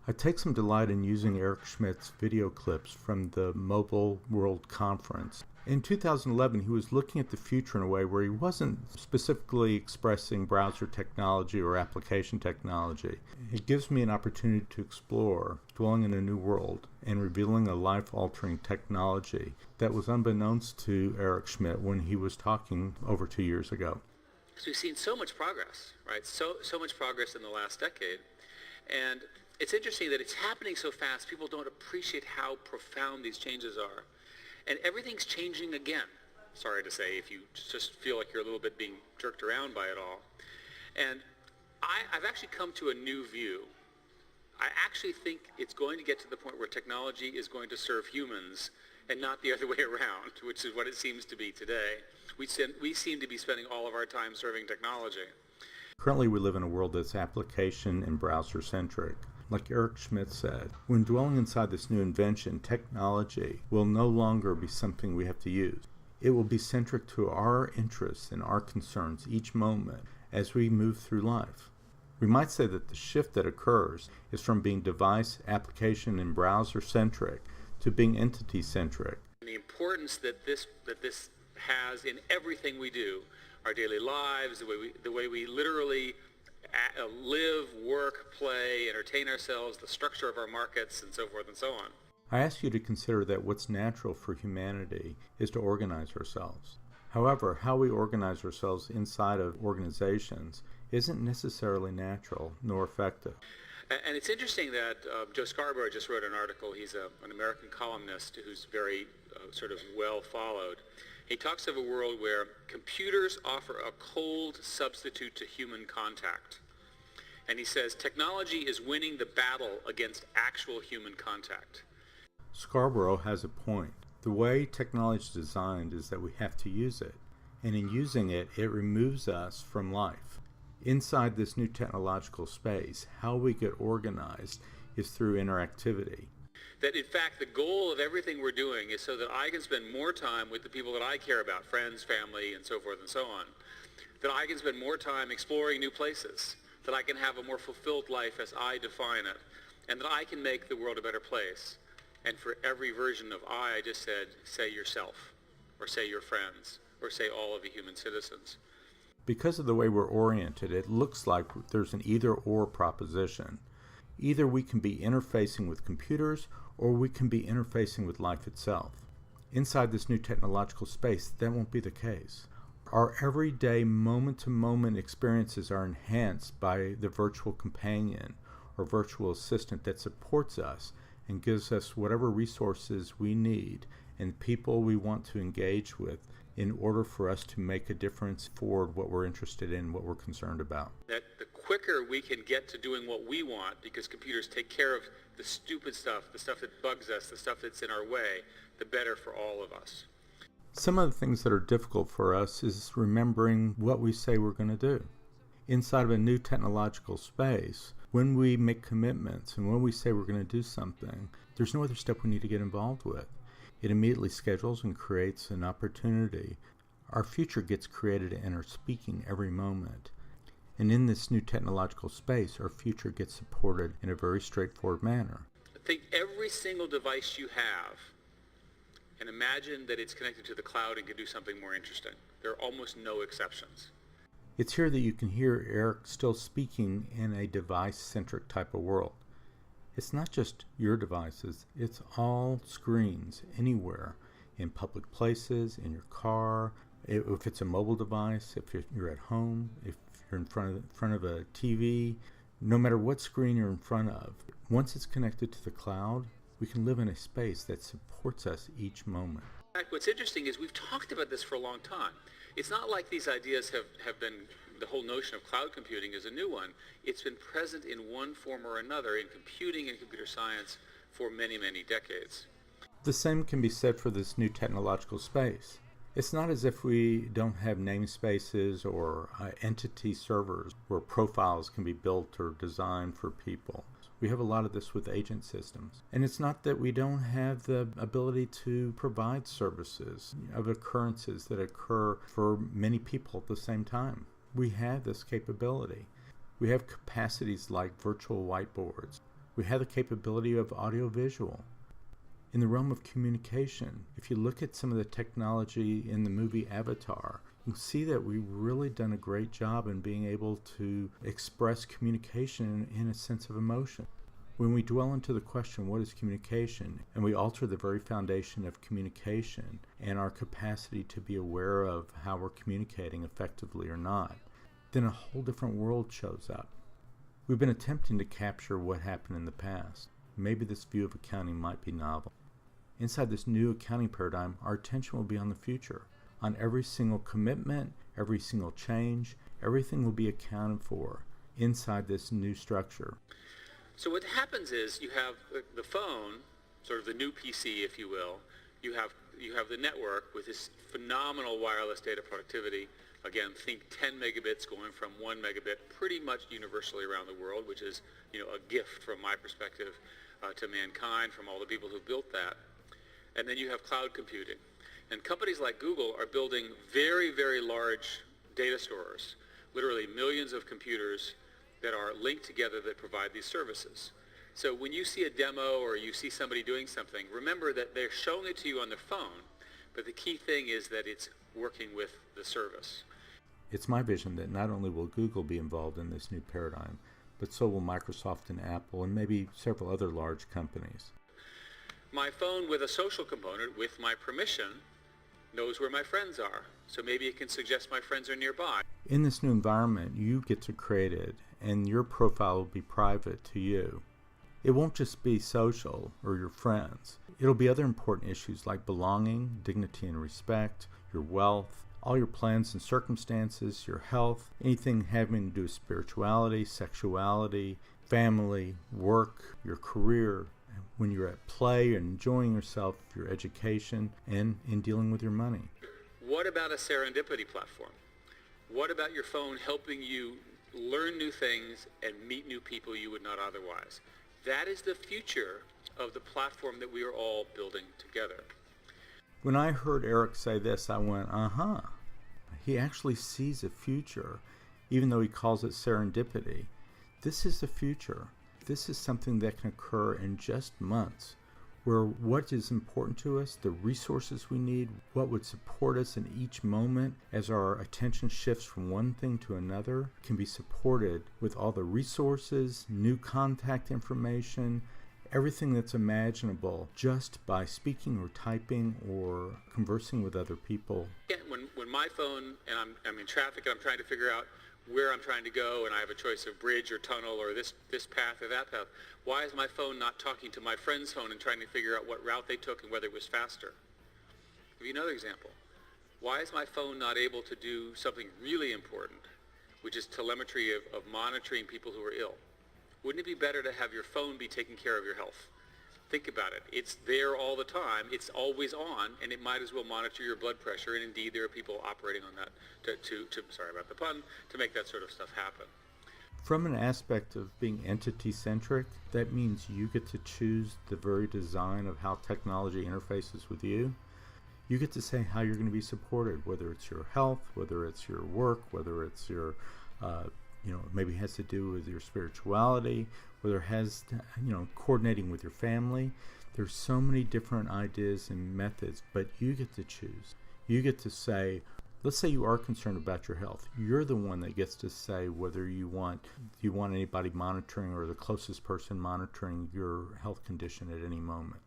I take some delight in using Eric Schmidt's video clips from the Mobile World Conference. In 2011, he was looking at the future in a way where he wasn't specifically expressing browser technology or application technology. It gives me an opportunity to explore dwelling in a new world and revealing a life-altering technology that was unbeknownst to Eric Schmidt when he was talking over 2 years ago. Because we've seen so much progress, right? So much progress in the last decade. And it's interesting that it's happening so fast, people don't appreciate how profound these changes are. And everything's changing again. Sorry to say, if you just feel like you're a little bit being jerked around by it all. And I've actually come to a new view. I actually think it's going to get to the point where technology is going to serve humans and not the other way around, which is what it seems to be today. We seem to be spending all of our time serving technology. Currently, we live in a world that's application and browser-centric. Like Eric Schmidt said, when dwelling inside this new invention, technology will no longer be something we have to use. It will be centric to our interests and our concerns each moment as we move through life. We might say that the shift that occurs is from being device, application, and browser-centric to being entity-centric. The importance that this has in everything we do, our daily lives, the way we literally live, work, play, entertain ourselves, the structure of our markets, and so forth and so on. I ask you to consider that what's natural for humanity is to organize ourselves. However, how we organize ourselves inside of organizations isn't necessarily natural nor effective. And it's interesting that Joe Scarborough just wrote an article. He's an American columnist who's very sort of well followed. He talks of a world where computers offer a cold substitute to human contact. And he says technology is winning the battle against actual human contact. Scarborough has a point. The way technology is designed is that we have to use it. And in using it, it removes us from life. Inside this new technological space, how we get organized is through interactivity. That in fact the goal of everything we're doing is so that I can spend more time with the people that I care about, friends, family, and so forth and so on. That I can spend more time exploring new places. That I can have a more fulfilled life as I define it. And that I can make the world a better place. And for every version of I just said, say yourself, or say your friends, or say all of the human citizens. Because of the way we're oriented, it looks like there's an either-or proposition. Either we can be interfacing with computers, or we can be interfacing with life itself. Inside this new technological space, that won't be the case. Our everyday moment-to-moment experiences are enhanced by the virtual companion or virtual assistant that supports us and gives us whatever resources we need and people we want to engage with in order for us to make a difference for what we're interested in, what we're concerned about. That the quicker we can get to doing what we want, because computers take care of the stupid stuff, the stuff that bugs us, the stuff that's in our way, the better for all of us. Some of the things that are difficult for us is remembering what we say we're going to do. Inside of a new technological space, when we make commitments and when we say we're going to do something, there's no other step we need to get involved with. It immediately schedules and creates an opportunity. Our future gets created and are speaking every moment. And in this new technological space, our future gets supported in a very straightforward manner. Think every single device you have and imagine that it's connected to the cloud and can do something more interesting. There are almost no exceptions. It's here that you can hear Eric still speaking in a device-centric type of world. It's not just your devices, it's all screens, anywhere, in public places, in your car, if it's a mobile device, if you're at home, if you're in front of a TV, no matter what screen you're in front of. Once it's connected to the cloud, we can live in a space that supports us each moment. In fact, what's interesting is we've talked about this for a long time. It's not like these ideas have been, the whole notion of cloud computing is a new one. It's been present in one form or another in computing and computer science for many, many decades. The same can be said for this new technological space. It's not as if we don't have namespaces or entity servers where profiles can be built or designed for people. We have a lot of this with agent systems. And it's not that we don't have the ability to provide services of occurrences that occur for many people at the same time. We have this capability. We have capacities like virtual whiteboards. We have the capability of audiovisual. In the realm of communication, if you look at some of the technology in the movie Avatar, you'll see that we've really done a great job in being able to express communication in a sense of emotion. When we dwell into the question, what is communication, and we alter the very foundation of communication and our capacity to be aware of how we're communicating effectively or not, then a whole different world shows up. We've been attempting to capture what happened in the past. Maybe this view of accounting might be novel. Inside this new accounting paradigm, our attention will be on the future, on every single commitment, every single change. Everything will be accounted for inside this new structure. So what happens is you have the phone, sort of the new PC, if you will. You have the network with this phenomenal wireless data productivity. Again, think 10 megabits going from 1 megabit pretty much universally around the world, which is, a gift from my perspective to mankind, from all the people who built that. And then you have cloud computing. And companies like Google are building very, very large data stores, literally millions of computers that are linked together that provide these services. So when you see a demo or you see somebody doing something, remember that they're showing it to you on their phone, but the key thing is that it's working with the service. It's my vision that not only will Google be involved in this new paradigm, but so will Microsoft and Apple and maybe several other large companies. My phone with a social component, with my permission, knows where my friends are. So maybe it can suggest my friends are nearby. In this new environment, you get to create it, and your profile will be private to you. It won't just be social or your friends. It'll be other important issues like belonging, dignity and respect, your wealth, all your plans and circumstances, your health, anything having to do with spirituality, sexuality, family, work, your career, when you're at play and enjoying yourself, your education, and in dealing with your money. What about a serendipity platform? What about your phone helping you learn new things and meet new people you would not otherwise? That is the future of the platform that we are all building together. When I heard Eric say this, I went, He actually sees a future, even though he calls it serendipity. This is the future. This is something that can occur in just months, where what is important to us, the resources we need, what would support us in each moment as our attention shifts from one thing to another, can be supported with all the resources, new contact information, everything that's imaginable just by speaking or typing or conversing with other people. When my phone, and I'm in traffic and I'm trying to figure out where I'm trying to go, and I have a choice of bridge or tunnel or this path or that path, why is my phone not talking to my friend's phone and trying to figure out what route they took and whether it was faster? I'll give you another example. Why is my phone not able to do something really important, which is telemetry of monitoring people who are ill? Wouldn't it be better to have your phone be taking care of your health? Think about it. It's there all the time. It's always on, and it might as well monitor your blood pressure. And indeed, there are people operating on that sorry about the pun, to make that sort of stuff happen. From an aspect of being entity-centric, that means you get to choose the very design of how technology interfaces with you. You get to say how you're going to be supported, whether it's your health, whether it's your work, whether it's your, maybe it has to do with your spirituality, whether it has, coordinating with your family. There's so many different ideas and methods, but you get to choose. You get to say, let's say you are concerned about your health. You're the one that gets to say whether you want anybody monitoring or the closest person monitoring your health condition at any moment.